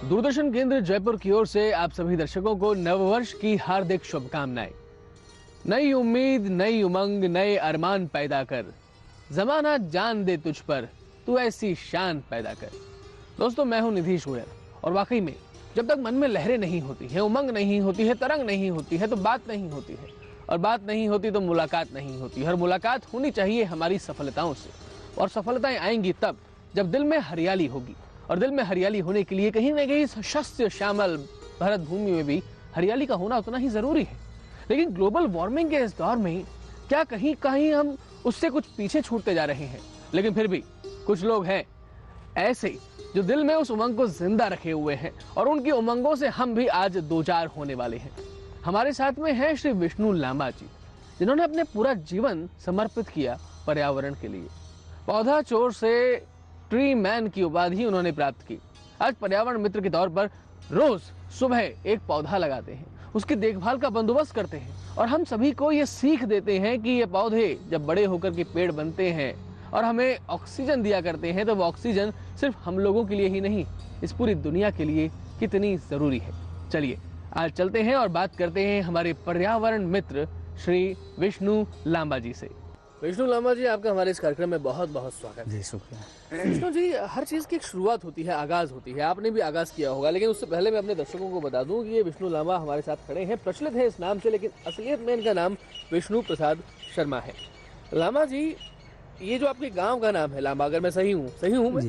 दूरदर्शन केंद्र जयपुर की ओर से आप सभी दर्शकों को नववर्ष की हार्दिक शुभकामनाएं। नई उम्मीद, नई उमंग, नए अरमान पैदा कर, जमाना जान दे तुझ पर, तू ऐसी शान पैदा कर। दोस्तों, मैं हूं निधीश गोयल और वाकई में जब तक मन में लहरें नहीं होती हैं, उमंग नहीं होती है, तरंग नहीं होती है, तो बात नहीं होती है, और बात नहीं होती तो मुलाकात नहीं होती है। और मुलाकात होनी चाहिए हमारी सफलताओं से, और सफलताएं आएंगी तब जब दिल में हरियाली होगी। और दिल में हरियाली होने के लिए कहीं ना कहीं शस्य श्यामल भरत भूमि में भी हरियाली का होना उतना ही जरूरी है। लेकिन ग्लोबल वार्मिंग के इस दौर में क्या कहीं कहीं हम उससे कुछ पीछे छूटते जा रहे हैं। लेकिन फिर भी कुछ लोग हैं ऐसे जो दिल में उस उमंग को जिंदा रखे हुए हैं, और उनकी उमंगों से हम भी आज दो चार होने वाले हैं। हमारे साथ में है श्री विष्णु लांबा जी, जिन्होंने अपने पूरा जीवन समर्पित किया पर्यावरण के लिए। पौधा चोर से ट्री मैन की उपाधि उन्होंने प्राप्त की। आज पर्यावरण मित्र के तौर पर रोज सुबह एक पौधा लगाते हैं, उसकी देखभाल का बंदोबस्त करते हैं, और हम सभी को ये सीख देते हैं कि ये पौधे जब बड़े होकर के पेड़ बनते हैं और हमें ऑक्सीजन दिया करते हैं, तो वो ऑक्सीजन सिर्फ हम लोगों के लिए ही नहीं, इस पूरी दुनिया के लिए कितनी जरूरी है। चलिए आज चलते हैं और बात करते हैं हमारे पर्यावरण मित्र श्री विष्णु लांबा जी से। विष्णु लांबा जी, आपका हमारे इस कार्यक्रम में बहुत बहुत स्वागत। जी शुक्रिया। विष्णु जी, हर चीज की एक शुरुआत होती है, आगाज होती है। आपने भी आगाज किया होगा, लेकिन उससे पहले मैं अपने दर्शकों को बता दूं कि ये विष्णु लांबा हमारे साथ खड़े हैं। प्रचलित है इस नाम से, लेकिन असलियत में इनका नाम विष्णु प्रसाद शर्मा है। लांबा जी, ये जो आपके गांव का नाम है लांबा, अगर मैं सही हूँ मैं?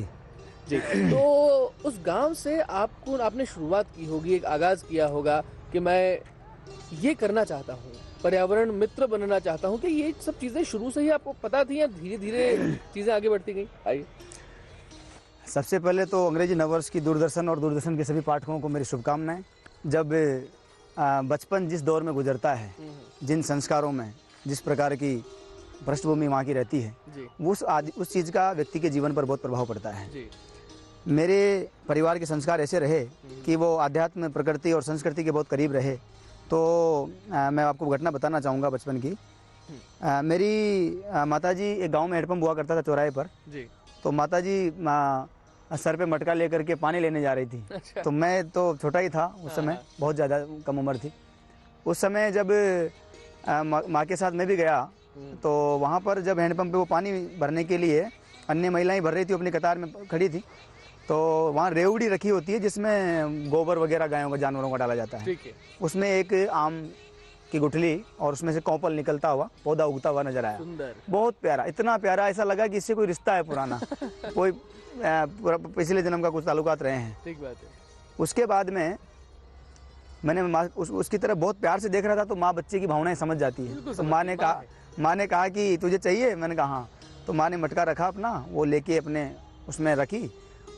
जी। तो उस गांव से आपने शुरुआत की होगी, एक आगाज किया होगा कि मैं ये करना चाहता हूँ, पर्यावरण मित्र बनना चाहता हूँ। कि ये सब चीजें शुरू से ही आपको पता थी या धीरे धीरे चीजें आगे बढ़ती गई? आइए। सबसे पहले तो अंग्रेजी नववर्ष की दूरदर्शन और दूरदर्शन के सभी पाठकों को मेरी शुभकामनाएं। जब बचपन जिस दौर में गुजरता है, जिन संस्कारों में जिस प्रकार की पृष्ठभूमि वहाँ की रहती है, उस चीज़ का व्यक्ति के जीवन पर बहुत प्रभाव पड़ता है। जी। मेरे परिवार के संस्कार ऐसे रहे कि वो आध्यात्म, प्रकृति और संस्कृति के बहुत करीब रहे। तो मैं आपको घटना बताना चाहूँगा बचपन की। मेरी माताजी एक गांव में हैंडपंप हुआ करता था चौराहे पर। जी। तो माताजी सर पे मटका लेकर के पानी लेने जा रही थी। अच्छा। तो मैं तो छोटा ही था उस समय, बहुत ज़्यादा कम उम्र थी उस समय। जब माँ के साथ मैं भी गया, तो वहाँ पर जब हैंडपंप पे वो पानी भरने के लिए अन्य महिलाएं भर रही थी, अपनी कतार में खड़ी थी, तो वहाँ रेवड़ी रखी होती है जिसमें गोबर वगैरह गायों का, जानवरों का डाला जाता है। ठीक है। उसमें एक आम की गुठली और उसमें से कौपल निकलता हुआ पौधा उगता हुआ नजर आया। सुंदर। बहुत प्यारा, इतना प्यारा, ऐसा लगा कि इससे कोई रिश्ता है पुराना, कोई पिछले जन्म का कुछ ताल्लुकात रहे हैं। ठीक बात है। उसके बाद में मैंने उसकी तरफ बहुत प्यार से देख रहा था, तो माँ बच्चे की भावनाएं समझ जाती है। तो माँ ने कहा कि तुझे चाहिए? मैंने कहा हाँ। तो माँ ने मटका रखा अपना, वो लेके अपने उसमें रखी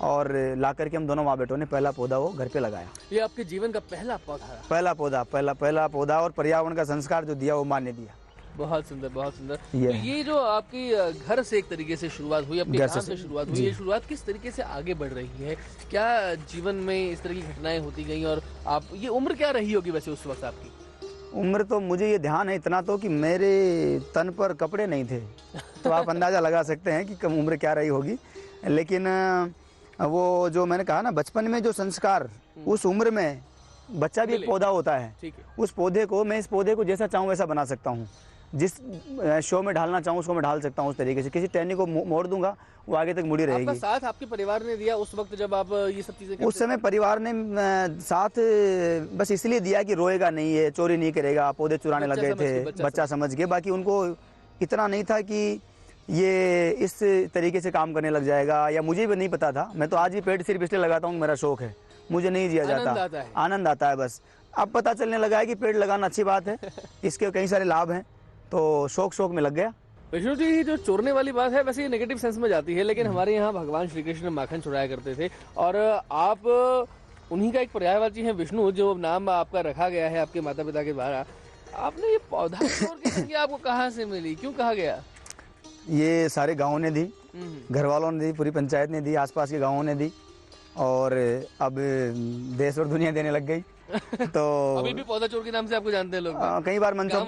और ला करके हम दोनों माँ बेटों ने पहला पौधा वो घर पे लगाया। ये आपके जीवन का पहला पौधा है? पहला पौधा और पर्यावरण का संस्कार जो दिया वो माँ ने दिया। बहुत सुंदर, बहुत सुंदर। तो ये जो आपकी घर से एक तरीके से शुरुआत हुई, अपने काम से शुरुआत हुई, ये शुरुआत किस तरीके से आगे बढ़ रही है? क्या जीवन में इस तरह की घटनाएं होती गई? और आप, ये उम्र क्या रही होगी वैसे उस वक्त आपकी? उम्र तो मुझे ये ध्यान है इतना तो कि मेरे तन पर कपड़े नहीं थे, तो आप अंदाजा लगा सकते हैं कि कम उम्र क्या रही होगी। लेकिन वो जो मैंने कहा ना, बचपन में जो संस्कार, उस उम्र में बच्चा भी एक पौधा होता है। उस पौधे को, मैं इस पौधे को जैसा चाहूँ वैसा बना सकता हूँ, जिस शो में ढालना चाहूँ उसको मैं ढाल सकता हूँ उस तरीके से। किसी टहनी को मोड़ दूंगा, वो आगे तक मुड़ी रहेगी। आपका साथ आपके परिवार ने दिया उस वक्त जब आप ये सब चीजें? उस समय परिवार ने साथ बस इसलिए दिया कि रोएगा नहीं, है चोरी नहीं करेगा, पौधे चुराने लग गए थे, बच्चा समझ के। बाकी उनको इतना नहीं था कि ये इस तरीके से काम करने लग जाएगा, या मुझे भी नहीं पता था। मैं तो आज भी पेड़ सिर्फ इसलिए लगाता हूँ, मेरा शौक है, मुझे नहीं दिया जाता, आनंद आता है बस। अब पता चलने लगा है कि पेड़ लगाना अच्छी बात है, इसके कई सारे लाभ हैं, तो शौक में लग गया। विष्णु जी, जो चोरने वाली बात है वैसे ये नेगेटिव सेंस में जाती है, लेकिन हमारे यहाँ भगवान श्री कृष्ण माखन चुराया करते थे, और आप उन्हीं का एक पर्यायवाची हैं विष्णु, जो नाम आपका रखा गया है आपके माता पिता के द्वारा। आपने ये पौधा चोर की संज्ञा आपको कहाँ से मिली, क्यों कहा गया? ये सारे गाँवों ने दी, घर वालों ने दी, पूरी पंचायत ने दी, आसपास के गाँवों ने दी, और अब देश और दुनिया देने लग गई। तो अभी भी पौधा चोर के नाम से आपको जानते हैं लोग? कई बार मंचों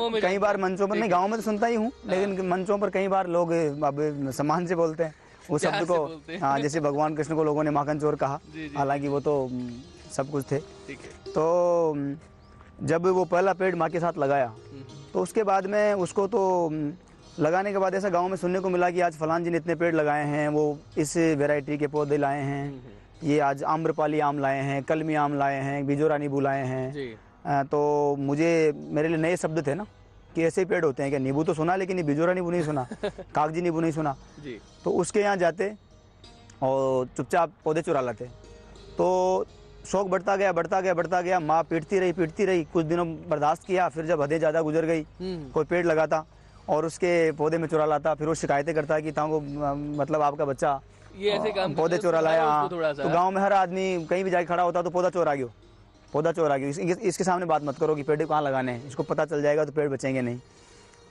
पर नहीं, गाँव में तो सुनता ही हूँ, लेकिन मंचों पर कई बार लोग अब सम्मान से बोलते हैं उस शब्द को। हाँ, जैसे भगवान कृष्ण को लोगों ने माखन चोर कहा, हालांकि वो तो सब कुछ थे। ठीक है। तो जब वो पहला पेड़ माँ के साथ लगाया तो उसके बाद में उसको तो लगाने के बाद ऐसा गांव में सुनने को मिला कि आज फलान जी ने इतने पेड़ लगाए हैं, वो इस वैरायटी के पौधे लाए हैं, ये आज आम्रपाली आम लाए हैं, कलमी आम लाए हैं, बिजोरा नींबू लाए हैं जी। तो मेरे लिए नए शब्द थे ना कि ऐसे ही पेड़ होते हैं क्या। नींबू तो सुना लेकिन ये बिजोरा नींबू नहीं सुना, कागजी नींबू नहीं सुना। जी। तो उसके यहाँ जाते और चुपचाप पौधे चुरा लाते। तो शौक बढ़ता गया। माँ पीटती रही, कुछ दिनों बर्दाश्त किया, फिर जब हदें ज़्यादा गुजर गई, कोई पेड़ लगाता और उसके पौधे में चुरा लाता, फिर वो शिकायतें करता कि तांगो मतलब आपका बच्चा ये ऐसे काम पौधे चुरा लाया। हाँ, थोड़ा सा तो गांव में हर आदमी कहीं भी जाके खड़ा होता तो पौधा चोरा गयो, इसके सामने बात मत करो कि पेड़ कहाँ लगाने हैं, इसको पता चल जाएगा तो पेड़ बचेंगे नहीं।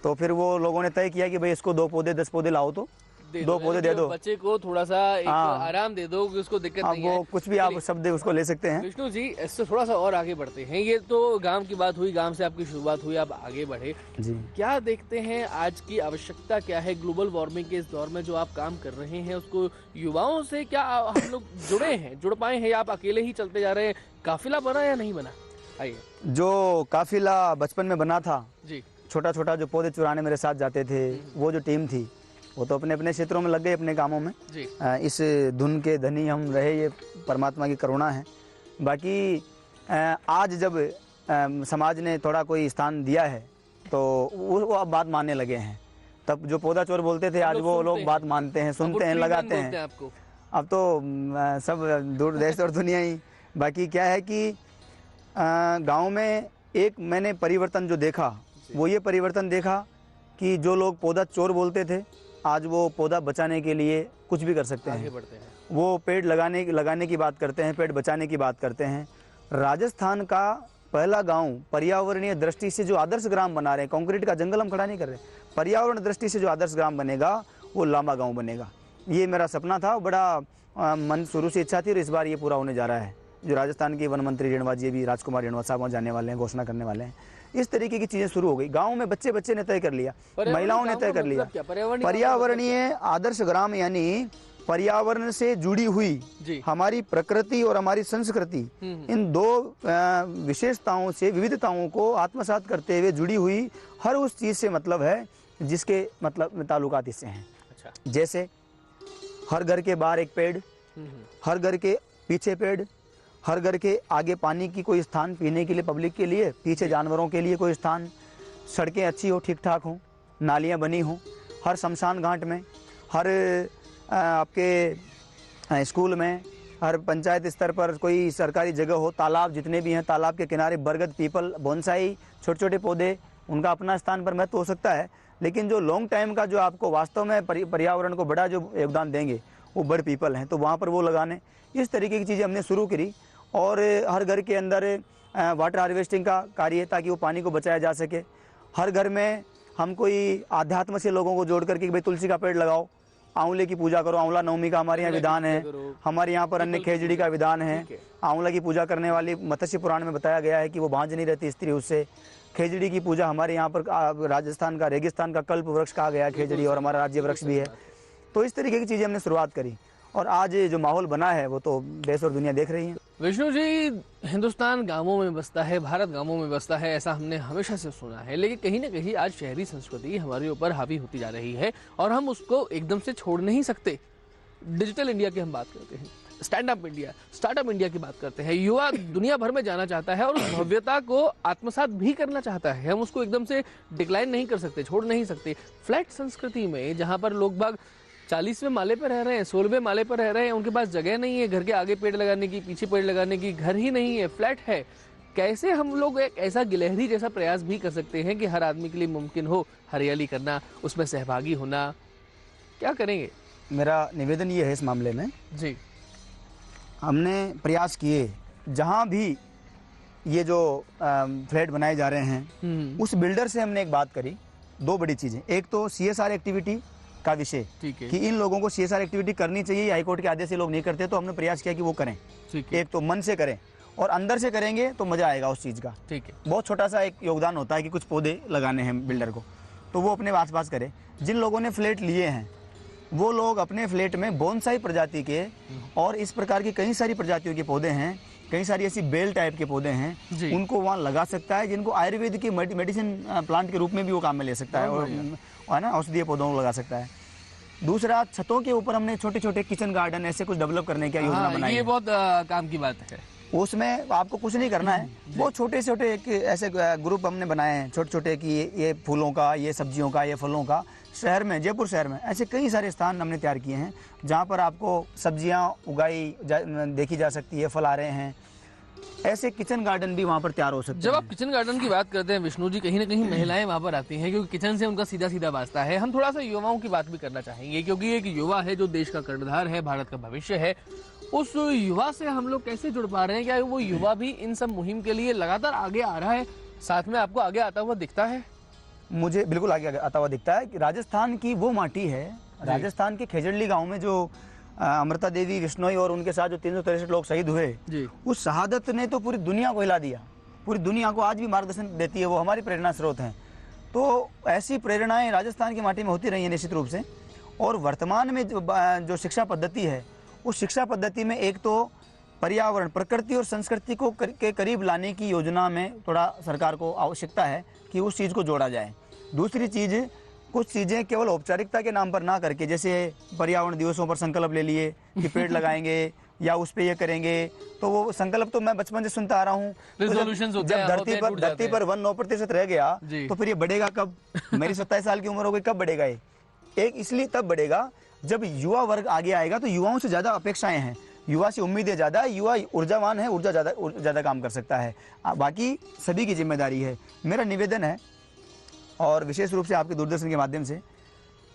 तो फिर वो लोगों ने तय किया कि भाई इसको 2 पौधे 10 पौधे लाओ, तो 2 पौधे दे दो, बच्चे को थोड़ा सा एक आराम दे दो कि उसको दिक्कत नहीं है। वो कुछ भी आप शब्द उसको ले सकते हैं। विष्णु जी, इससे थोड़ा सा और आगे बढ़ते हैं। ये तो गांव की बात हुई, गांव से आपकी शुरुआत हुई, आप आगे बढ़े जी। क्या देखते हैं आज की आवश्यकता क्या है ग्लोबल वार्मिंग के इस दौर में जो आप काम कर रहे हैं, उसको युवाओं से क्या हम लोग जुड़ पाए हैं, या आप अकेले ही चलते जा रहे हैं? काफिला बना या नहीं बना? आइए। जो काफिला बचपन में बना था जी, छोटा जो पौधे चुराने मेरे साथ जाते थे, वो जो टीम थी वो तो अपने अपने क्षेत्रों में लग गए, अपने कामों में जी। इस धुन के धनी हम रहे, ये परमात्मा की करुणा है। बाकी आज जब समाज ने थोड़ा कोई स्थान दिया है तो वो अब बात मानने लगे हैं। तब जो पौधा चोर बोलते थे आज वो लोग बात मानते हैं, सुनते हैं, लगाते हैं। आपको अब तो सब दूर देश और दुनिया ही। बाकी क्या है कि गांव में एक मैंने परिवर्तन जो देखा वो ये परिवर्तन देखा कि जो लोग पौधा चोर बोलते थे आज वो पौधा बचाने के लिए कुछ भी कर सकते हैं, वो पेड़ लगाने की बात करते हैं, पेड़ बचाने की बात करते हैं। राजस्थान का पहला गांव पर्यावरणीय दृष्टि से जो आदर्श ग्राम बना रहे हैं, कंक्रीट का जंगल हम खड़ा नहीं कर रहे, पर्यावरण दृष्टि से जो आदर्श ग्राम बनेगा वो लांबा गांव बनेगा। ये मेरा सपना था, बड़ा मन शुरू से इच्छा थी और इस बार ये पूरा होने जा रहा है। जो राजस्थान के वन मंत्री रेणुवा जी भी, राजकुमार रेणुवा साहब वहाँ जाने वाले हैं, घोषणा करने वाले हैं। इस तरीके की चीजें शुरू हो गई। गांव में बच्चे ने तय कर लिया, महिलाओं ने तय कर लिया। पर्यावरणीय आदर्श ग्राम यानी पर्यावरण से जुड़ी हुई हमारी प्रकृति और हमारी संस्कृति, इन 2 विशेषताओं से, विविधताओं को आत्मसात करते हुए जुड़ी हुई हर उस चीज से मतलब है जिसके मतलब ताल्लुकात इससे हैं। अच्छा। जैसे हर घर के बाहर एक पेड़, हर घर के पीछे पेड़, हर घर के आगे पानी की कोई स्थान पीने के लिए पब्लिक के लिए, पीछे जानवरों के लिए कोई स्थान, सड़कें अच्छी हो, ठीक ठाक हों, नालियां बनी हों, हर शमशान घाट में, हर आपके स्कूल में, हर पंचायत स्तर पर कोई सरकारी जगह हो, तालाब जितने भी हैं, तालाब के किनारे बरगद, पीपल, बोनसाई, छोटे छोटे पौधे, उनका अपना स्थान पर महत्व हो सकता है। लेकिन जो लॉन्ग टाइम का जो आपको वास्तव में पर्यावरण को बड़ा जो योगदान देंगे वो बड़ पीपल हैं, तो वहाँ पर वो लगाने। इस तरीके की चीज़ें हमने शुरू करी। और हर घर के अंदर वाटर हार्वेस्टिंग का कार्य ताकि वो पानी को बचाया जा सके। हर घर में हम कोई आध्यात्म से लोगों को जोड़ करके भाई तुलसी का पेड़ लगाओ, आंवले की पूजा करो, आंवला नवमी का हमारे यहाँ विधान है, हमारे यहाँ पर अन्य खेजड़ी का विधान है। आंवला की पूजा करने वाली मत्स्य पुराण में बताया गया है कि वो भांज नहीं रहती स्त्री उससे। खेजड़ी की पूजा हमारे यहाँ पर राजस्थान का रेगिस्तान का कल्प वृक्ष कहा गया है खेजड़ी, और हमारा राज्य वृक्ष भी है। तो इस तरीके की चीज़ें हमने शुरुआत करी और आज जो माहौल बना है वो तो देश और दुनिया देख रही है। विष्णु जी, हिंदुस्तान गांवों में बसता है, भारत गांवों में बसता है, ऐसा हमने हमेशा से सुना है। लेकिन कहीं ना कहीं आज शहरी संस्कृति हमारे ऊपर हावी होती जा रही है और हम उसको एकदम से छोड़ नहीं सकते। डिजिटल इंडिया की हम बात करते हैं, स्टार्टअप इंडिया की बात करते हैं। युवा दुनिया भर में जाना चाहता है और उस भव्यता को आत्मसात भी करना चाहता है। हम उसको एकदम से डिक्लाइन नहीं कर सकते, छोड़ नहीं सकते। फ्लैट संस्कृति में जहां पर लोग बाग 40वें माले पर रह रहे हैं, 16वें माले पर रह रहे हैं, उनके पास जगह नहीं है घर के आगे पेड़ लगाने की, पीछे पेड़ लगाने की, घर ही नहीं है, फ्लैट है। कैसे हम लोग एक ऐसा गिलहरी जैसा प्रयास भी कर सकते हैं कि हर आदमी के लिए मुमकिन हो हरियाली करना, उसमें सहभागी होना? क्या करेंगे? मेरा निवेदन ये है इस मामले में जी, हमने प्रयास किए जहाँ भी ये जो फ्लैट बनाए जा रहे हैं उस बिल्डर से हमने एक बात करी। 2 बड़ी चीज़ें, एक तो CSR एक्टिविटी का विषय कि इन लोगों को CSR एक्टिविटी करनी चाहिए, हाईकोर्ट के आदेश से लोग नहीं करते, तो हमने प्रयास किया कि वो करें। एक तो मन से करें और अंदर से करेंगे तो मजा आएगा उस चीज़ का। ठीक है, बहुत छोटा सा एक योगदान होता है कि कुछ पौधे लगाने हैं बिल्डर को, तो वो अपने आस-पास करे। जिन लोगों ने फ्लैट लिए हैं वो लोग अपने फ्लैट में बोनसाई प्रजाति के और इस प्रकार की कई सारी प्रजातियों के पौधे हैं, कई सारी ऐसी बेल टाइप के पौधे हैं, जी। उनको वहाँ लगा सकता है, जिनको आयुर्वेद की मेडिसिन प्लांट के रूप में भी वो काम में ले सकता है, और है ना, औषधीय पौधों को लगा सकता है। दूसरा, छतों के ऊपर हमने छोटे छोटे किचन गार्डन ऐसे कुछ डेवलप करने की योजना हाँ, बनाई ये है। बहुत काम की बात है। उसमें आपको कुछ नहीं करना है, वो छोटे छोटे एक ऐसे ग्रुप हमने बनाए हैं छोटे छोटे कि ये फूलों का, ये सब्जियों का, ये फलों का। शहर में, जयपुर शहर में ऐसे कई सारे स्थान हमने तैयार किए हैं जहाँ पर आपको सब्जियाँ देखी जा सकती है, फल आ रहे हैं। ऐसे किचन गार्डन भी वहाँ पर तैयार हो सकते हैं। जब आप किचन गार्डन की बात करते हैं विष्णु जी, कहीं ना कहीं महिलाएं वहाँ पर आती हैं, क्योंकि किचन से उनका सीधा सीधा वास्ता है। हम थोड़ा सा युवाओं की बात भी करना चाहेंगे, क्योंकि एक युवा है जो देश का कर्णधार है, भारत का भविष्य है। उस युवा से हम लोग कैसे जुड़ पा रहे हैं? क्या वो युवा भी इन सब मुहिम के लिए लगातार आगे आ रहा है? साथ में आपको आगे आता हुआ दिखता है? मुझे बिल्कुल आगे आता हुआ दिखता है कि राजस्थान की वो माटी है, राजस्थान के खेजड़ली गांव में जो अमृता देवी बिश्नोई और उनके साथ जो 363 लोग शहीद हुए जी। उस शहादत ने तो पूरी दुनिया को हिला दिया, पूरी दुनिया को आज भी मार्गदर्शन देती है, वो हमारी प्रेरणा स्रोत हैं। तो ऐसी प्रेरणाएं राजस्थान की माटी में होती रही हैं निश्चित रूप से। और वर्तमान में जो शिक्षा पद्धति है, उस शिक्षा पद्धति में एक तो पर्यावरण, प्रकृति और संस्कृति को के करीब लाने की योजना में थोड़ा सरकार को आवश्यकता है कि उस चीज़ को जोड़ा जाए। दूसरी चीज़, कुछ चीज़ें केवल औपचारिकता के नाम पर ना करके, जैसे पर्यावरण दिवसों पर संकल्प ले लिए कि पेड़ लगाएंगे या उस पे ये करेंगे, तो वो संकल्प तो मैं बचपन से सुनता आ रहा हूँ। Resolutions होते जब हैं, धरती पर 1-9% रह गया तो फिर ये बढ़ेगा कब? मेरी 27 साल की उम्र हो गई, कब बढ़ेगा ये? एक इसलिए तब बढ़ेगा जब युवा वर्ग आगे आएगा, तो युवाओं से ज़्यादा अपेक्षाएं हैं, युवा से उम्मीदें ज़्यादा है, युवा ऊर्जावान है, ऊर्जा ज़्यादा काम कर सकता है। बाकी सभी की जिम्मेदारी है। मेरा निवेदन है, और विशेष रूप से आपके दूरदर्शन के माध्यम से,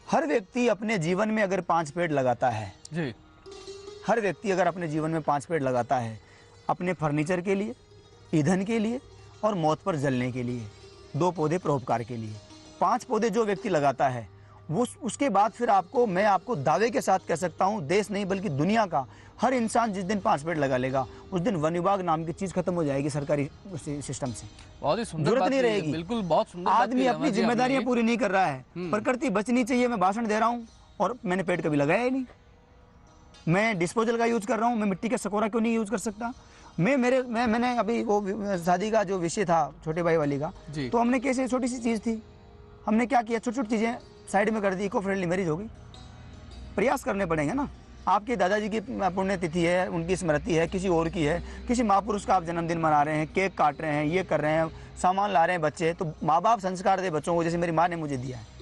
हर व्यक्ति अपने जीवन में अगर 5 पेड़ लगाता है जी, हर व्यक्ति अगर अपने जीवन में 5 पेड़ लगाता है, अपने फर्नीचर के लिए, ईंधन के लिए और मौत पर जलने के लिए, 2 पौधे परोपकार के लिए, 5 पौधे जो व्यक्ति लगाता है, वो उसके बाद फिर मैं आपको दावे के साथ कह सकता हूँ, देश नहीं बल्कि दुनिया का हर इंसान जिस दिन 5 पेड़ लगा लेगा, उस दिन वन विभाग नाम की चीज खत्म हो जाएगी सरकारी सिस्टम से। बहुत ही सुंदर जरूरत बात नहीं कही, रहेगी। बिल्कुल बहुत सुंदर बात आदमी कही अपनी रामा जी जिम्मेदारियां आपने। पूरी नहीं कर रहा है, प्रकृति बचनी चाहिए, मैं भाषण दे रहा हूँ और मैंने पेड़ कभी लगाया ही नहीं। मैं डिस्पोजल का यूज कर रहा हूँ, मैं मिट्टी का सकोरा क्यों नहीं यूज कर सकता? मैंने अभी वो शादी का जो विषय था छोटे भाई वाली का, जी। तो हमने कैसे, छोटी सी चीज थी, हमने क्या किया, छोटी छोटी चीजें साइड में कर दी, इको फ्रेंडली मैरिज हो गई। प्रयास करने पड़ेंगे ना। आपके दादाजी की पुण्यतिथि है, उनकी स्मृति है, किसी और की है, किसी महापुरुष का आप जन्मदिन मना रहे हैं, केक काट रहे हैं, ये कर रहे हैं, सामान ला रहे हैं बच्चे, तो माँ बाप संस्कार दे बच्चों को, जैसे मेरी माँ ने मुझे दिया है।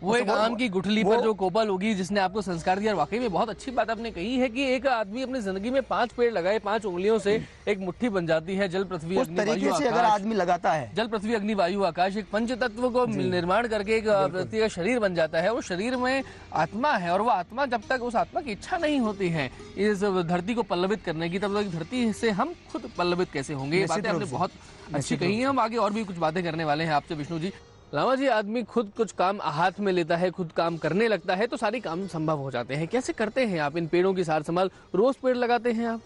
वो एक आम की गुठली पर जो कोपल होगी जिसने आपको संस्कार दिया। वाकई में बहुत अच्छी बात आपने कही है कि एक आदमी अपनी जिंदगी में 5 पेड़ लगाए, 5 उंगलियों से एक मुट्ठी बन जाती है। जल पृथ्वी उस तरीके से अगर आदमी लगाता है, जल पृथ्वी अग्नि वायु आकाश, एक पंच तत्व को निर्माण करके एक व्यक्ति का शरीर बन जाता है। वो शरीर में आत्मा है, और वो आत्मा, जब तक उस आत्मा की इच्छा नहीं होती है इस धरती को पल्लवित करने की, तब तक धरती से हम खुद पल्लवित कैसे होंगे? ये बातें आपने बहुत अच्छी कही है। हम आगे और भी कुछ बातें करने वाले हैं आपसे विष्णु जी। रामा जी, आदमी खुद कुछ काम हाथ में लेता है, खुद काम करने लगता है, तो सारे काम संभव हो जाते हैं। कैसे करते हैं आप इन पेड़ों की सार संभाल? रोज पेड़ लगाते हैं आप?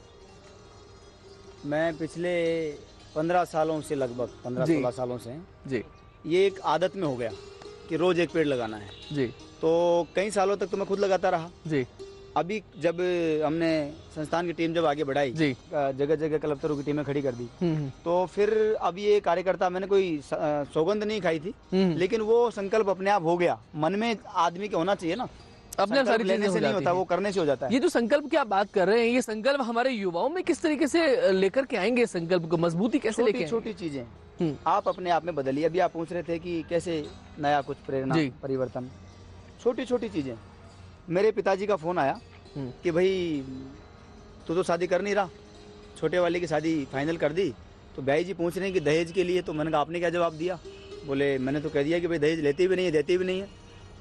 मैं पिछले 15 सालों से, लगभग 15-16 सालों से जी, ये एक आदत में हो गया कि रोज एक पेड़ लगाना है। जी, तो कई सालों तक तो मैं खुद लगाता रहा। जी, अभी जब हमने संस्थान की टीम जब आगे बढ़ाई, जी, जगह जगह कलेक्टरों की टीमें खड़ी कर दी, तो फिर अब ये कार्यकर्ता, मैंने कोई सौगंध नहीं खाई थी, लेकिन वो संकल्प अपने आप हो गया। मन में आदमी के होना चाहिए ना, अपने सारी लेने से नहीं होता, वो करने से हो जाता है। ये जो संकल्प की आप बात कर रहे हैं, ये संकल्प हमारे युवाओं में किस तरीके से लेकर के आएंगे? संकल्प को मजबूती कैसे लेके आएंगे? छोटी चीजें आप अपने आप में बदलिए। अभी आप पूछ रहे थे कि कैसे नया कुछ प्रेरणा, परिवर्तन, छोटी छोटी चीजें। मेरे पिताजी का फोन आया कि भाई तू तो शादी कर नहीं रहा, छोटे वाले की शादी फाइनल कर दी, तो भाई जी पूछ रहे हैं कि दहेज के लिए। तो मैंने कहा आपने क्या जवाब दिया? बोले मैंने तो कह दिया कि भाई दहेज लेती भी नहीं है, देती भी नहीं है।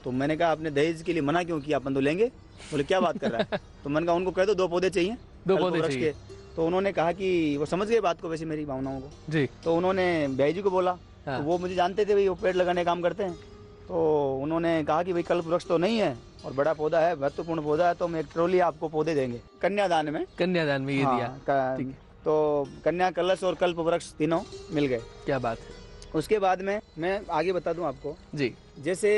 तो मैंने कहा आपने दहेज के लिए मना क्यों किया, अपन तो लेंगे। बोले क्या बात कर रहा है? तो मैंने कहा उनको कह दो 2 पौधे चाहिए, 2 पौधे चाहिए। तो उन्होंने कहा कि वो समझ गए बात को, वैसे मेरी भावनाओं को जी। तो उन्होंने भाई जी को बोला, तो वो मुझे जानते थे भाई, वो पेड़ लगाने का काम करते हैं। तो उन्होंने कहा कि भाई कल्प वृक्ष तो नहीं है और बड़ा पौधा है, महत्वपूर्ण पौधा है, तो हम एक ट्रॉली आपको पौधे देंगे कन्यादान में। कन्यादान में ये दिया। तो कन्या, कलश और कल्प वृक्ष तीनों मिल गए। क्या बात है। उसके बाद में मैं आगे बता दूं आपको जी। जैसे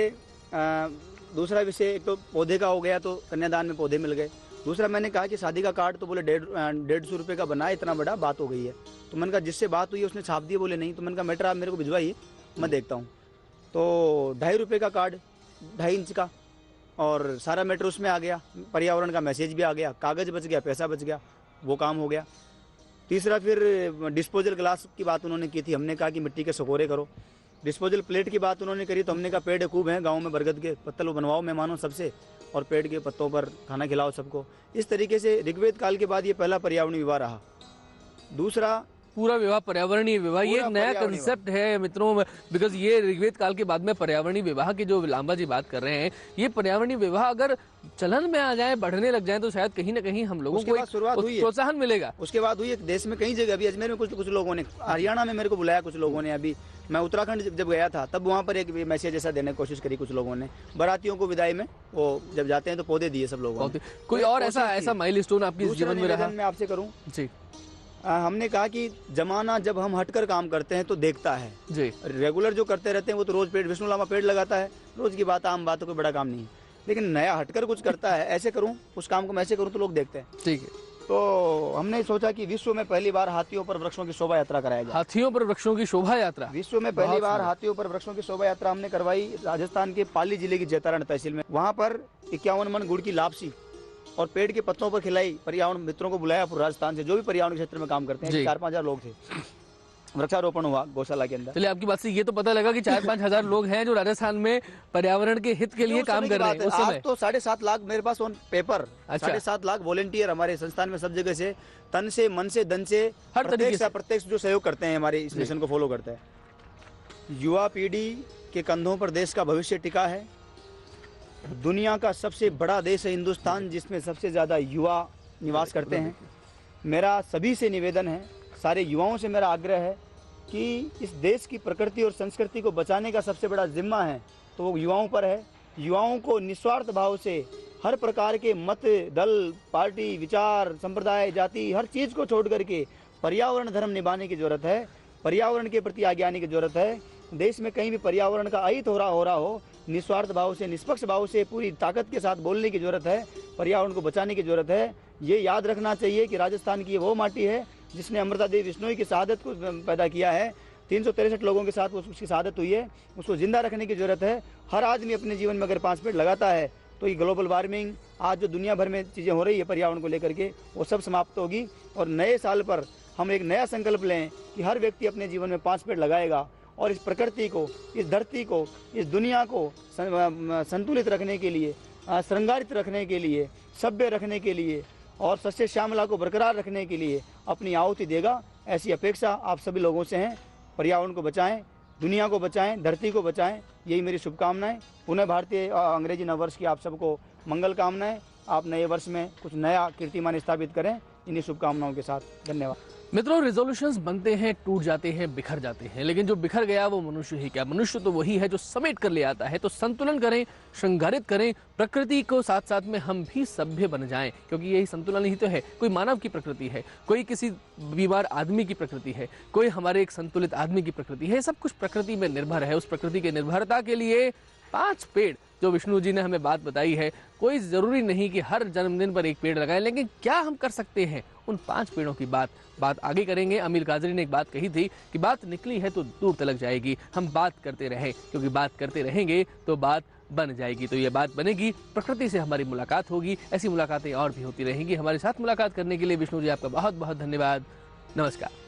दूसरा विषय, एक तो पौधे का हो गया, तो कन्यादान में पौधे मिल गए। दूसरा मैंने कहा कि शादी का कार्ड, तो बोले 150 रुपये का बना, इतना बड़ा बात हो गई है। तो मैंने कहा जिससे बात हुई है उसने छाप दिए, बोले नहीं। तो मैंने कहा मैटर आप मेरे को भिजवाइए, मैं देखता हूँ। तो 2.5 रुपये का कार्ड, 2.5 इंच का, और सारा मैटर उसमें आ गया। पर्यावरण का मैसेज भी आ गया, कागज़ बच गया, पैसा बच गया, वो काम हो गया। तीसरा फिर डिस्पोजल ग्लास की बात उन्होंने की थी, हमने कहा कि मिट्टी के सकोरे करो। डिस्पोजल प्लेट की बात उन्होंने करी, तो हमने कहा पेड़ खूब हैं गांव में, बरगद के पत्तल बनवाओ मेहमानों सबसे, और पेड़ के पत्तों पर खाना खिलाओ सबको। इस तरीके से ऋग्वेद काल के बाद ये पहला पर्यावरणीय विवाह रहा। दूसरा पूरा विवाह पर्यावरणीय विवाह, ये एक नया कंसेप्ट है मित्रों, बिकॉज ये ऋग्वेद काल के बाद में पर्यावरणीय विवाह की जो लांबा जी बात कर रहे हैं, ये पर्यावरणीय विवाह अगर चलन में आ जाए, बढ़ने लग जाए, तो शायद कहीं ना कहीं हम लोगों को शुरुआत हुई, प्रोत्साहन मिलेगा। उसके बाद हुई देश में कई जगह, अभी अजमेर में कुछ लोगों ने, हरियाणा में मेरे को बुलाया कुछ लोगों ने, अभी मैं उत्तराखंड जब गया था तब वहाँ पर एक मैसेज ऐसा देने की कोशिश करी कुछ लोगों ने। बारातियों को विदाई में वो जब जाते हैं तो पौधे दिए सब लोगों ने। कोई और ऐसा माइलस्टोन आपके जीवन में रहा? मैं आपसे करूँ जी, हमने कहा कि जमाना जब हम हटकर काम करते हैं तो देखता है जी। रेगुलर जो करते रहते हैं वो तो रोज पेड़, विष्णु लामा पेड़ लगाता है, रोज की बात, आम बात, कोई बड़ा काम नहीं है। लेकिन नया हटकर कुछ करता है, ऐसे करूं उस काम को मैं ऐसे करूं तो लोग देखते हैं। ठीक है। तो हमने सोचा कि विश्व में पहली बार हाथियों पर वृक्षों की शोभा यात्रा कराया जाए। हाथियों पर वृक्षों की शोभा यात्रा विश्व में पहली बार हाथियों पर वृक्षों की शोभा यात्रा हमने करवाई राजस्थान के पाली जिले की जैतारण तहसील में। वहाँ पर 51 मन गुड़ की लापसी और पेड़ के पत्तों पर खिलाई। पर्यावरण मित्रों को बुलाया पूरे राजस्थान से, जो भी पर्यावरण के क्षेत्र में काम करते हैं, 4-5 हजार लोग थे। वृक्षारोपण हुआ गौशाला के अंदर। चलिए, आपकी बात से ये तो पता लगा कि 4-5 हजार लोग हैं जो राजस्थान में पर्यावरण के हित के लिए काम कर रहे हैं। उस समय तो 7.5 लाख मेरे pass on paper, 7.5 lakh volunteer हमारे संस्थान में सब जगह से, तन से, मन से, धन से, हर तरीके से प्रत्यक्ष जो सहयोग करते हैं, हमारे इस मिशन को फॉलो करते हैं। युवा पीढ़ी के कंधों पर देश का भविष्य टिका है। दुनिया का सबसे बड़ा देश है हिंदुस्तान, जिसमें सबसे ज़्यादा युवा निवास करते हैं। मेरा सभी से निवेदन है, सारे युवाओं से मेरा आग्रह है कि इस देश की प्रकृति और संस्कृति को बचाने का सबसे बड़ा जिम्मा है तो वो युवाओं पर है। युवाओं को निस्वार्थ भाव से हर प्रकार के मत, दल, पार्टी, विचार, संप्रदाय, जाति, हर चीज़ को छोड़ करके पर्यावरण धर्म निभाने की ज़रूरत है। पर्यावरण के प्रति आगे आने की ज़रूरत है। देश में कहीं भी पर्यावरण का अहित हो रहा हो, निस्वार्थ भाव से, निष्पक्ष भाव से, पूरी ताकत के साथ बोलने की ज़रूरत है। पर्यावरण को बचाने की ज़रूरत है। ये याद रखना चाहिए कि राजस्थान की वो माटी है जिसने अमृता देवी बिश्नोई की शहादत को पैदा किया है। 363 लोगों के साथ उसकी शहादत हुई है, उसको जिंदा रखने की ज़रूरत है। हर आदमी अपने जीवन में अगर 5 पेड़ लगाता है तो ये ग्लोबल वार्मिंग, आज जो दुनिया भर में चीज़ें हो रही है पर्यावरण को लेकर के, वो सब समाप्त होगी। और नए साल पर हम एक नया संकल्प लें कि हर व्यक्ति अपने जीवन में 5 पेड़ लगाएगा और इस प्रकृति को, इस धरती को, इस दुनिया को संतुलित रखने के लिए, श्रृंगारित रखने के लिए, सभ्य रखने के लिए और सस्य श्यामला को बरकरार रखने के लिए अपनी आहुति देगा। ऐसी अपेक्षा आप सभी लोगों से हैं। पर्यावरण को बचाएं, दुनिया को बचाएं, धरती को बचाएं, यही मेरी शुभकामनाएं। पुनः भारतीय अंग्रेजी नववर्ष की आप सबको मंगल कामनाएं। आप नए वर्ष में कुछ नया कीर्तिमान स्थापित करें, इन्हीं शुभकामनाओं के साथ। धन्यवाद। मित्रों, रिजोल्यूशंस बनते हैं, टूट जाते हैं, बिखर जाते हैं, लेकिन जो बिखर गया वो मनुष्य ही क्या, मनुष्य तो वही है जो समेट कर ले आता है। तो संतुलन करें, श्रृंगारित करें प्रकृति को, साथ साथ में हम भी सभ्य बन जाएं, क्योंकि यही संतुलन ही तो है। कोई मानव की प्रकृति है, कोई किसी बीमार आदमी की प्रकृति है, कोई हमारे एक संतुलित आदमी की प्रकृति है। सब कुछ प्रकृति में निर्भर है। उस प्रकृति के निर्भरता के लिए 5 पेड़ जो विष्णु जी ने हमें बात बताई है, कोई ज़रूरी नहीं कि हर जन्मदिन पर एक पेड़ लगाएं, लेकिन क्या हम कर सकते हैं उन 5 पेड़ों की बात आगे करेंगे। अमीर काजरी ने एक बात कही थी कि बात निकली है तो दूर तलक जाएगी। हम बात करते रहें, क्योंकि बात करते रहेंगे तो बात बन जाएगी। तो ये बात बनेगी, प्रकृति से हमारी मुलाकात होगी। ऐसी मुलाकातें और भी होती रहेंगी। हमारे साथ मुलाकात करने के लिए विष्णु जी आपका बहुत बहुत धन्यवाद। नमस्कार।